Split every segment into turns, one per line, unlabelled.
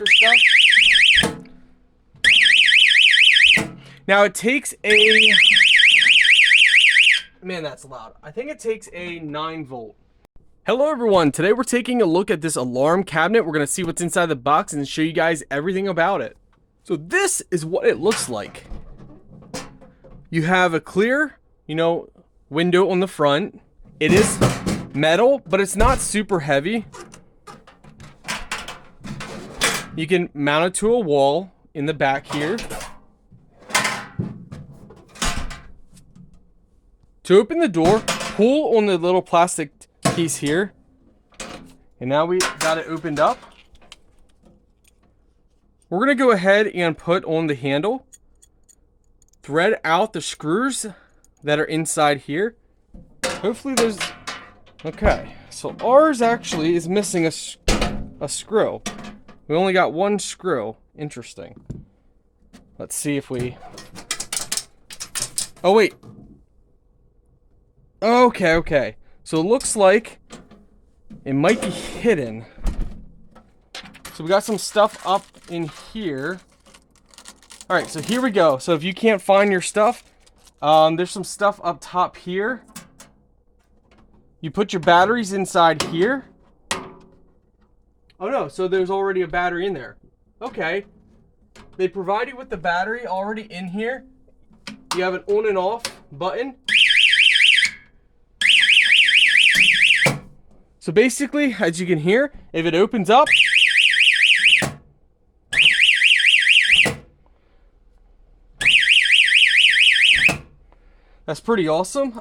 stuff. Now it takes a... Man, that's loud. I think it takes a 9-volt. Hello everyone, today we're taking a look at this alarm cabinet. We're going to see what's inside the box and show you guys everything about it. So this is what it looks like. You have a clear, window on the front. It is metal, but it's not super heavy. You can mount it to a wall in the back here. To open the door, pull on the little plastic piece here. And now we got it opened up. We're going to go ahead and put on the handle. Thread out the screws that are inside here. Hopefully there's... Okay, so ours actually is missing a screw. We only got one screw. Interesting. Let's see if we... Oh, wait. Okay. So it looks like it might be hidden. So we got some stuff up in here. Alright, so here we go. So if you can't find your stuff, there's some stuff up top here. You put your batteries inside here. Oh no, so there's already a battery in there. Okay. They provide you with the battery already in here. You have an on and off button. So basically, as you can hear, if it opens up, that's pretty awesome.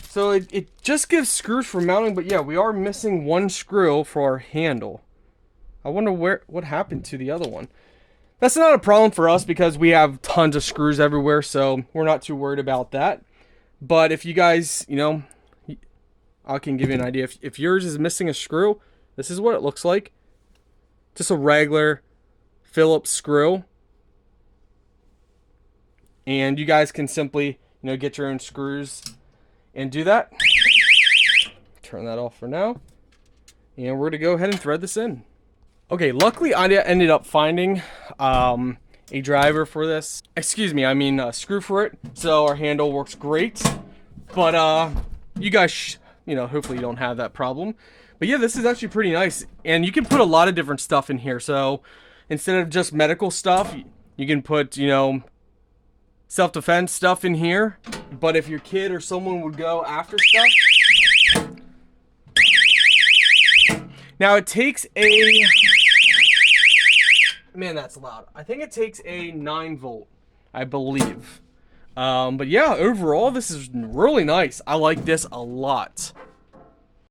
So it just gives screws for mounting, but yeah, we are missing one screw for our handle. I wonder what happened to the other one. That's not a problem for us because we have tons of screws everywhere, so we're not too worried about that. But if you guys, I can give you an idea. If yours is missing a screw, this is what it looks like. Just a regular Phillips screw. And you guys can simply, get your own screws and do that. Turn that off for now. And we're going to go ahead and thread this in. Okay, luckily I ended up finding a driver for this. Excuse me, I mean a screw for it. So our handle works great. But you guys, hopefully you don't have that problem. But yeah, this is actually pretty nice. And you can put a lot of different stuff in here. So instead of just medical stuff, you can put, self-defense stuff in here. But if your kid or someone would go after stuff. Now it takes a... Man, that's loud. I think it takes a 9-volt, I believe. But yeah, overall, this is really nice. I like this a lot.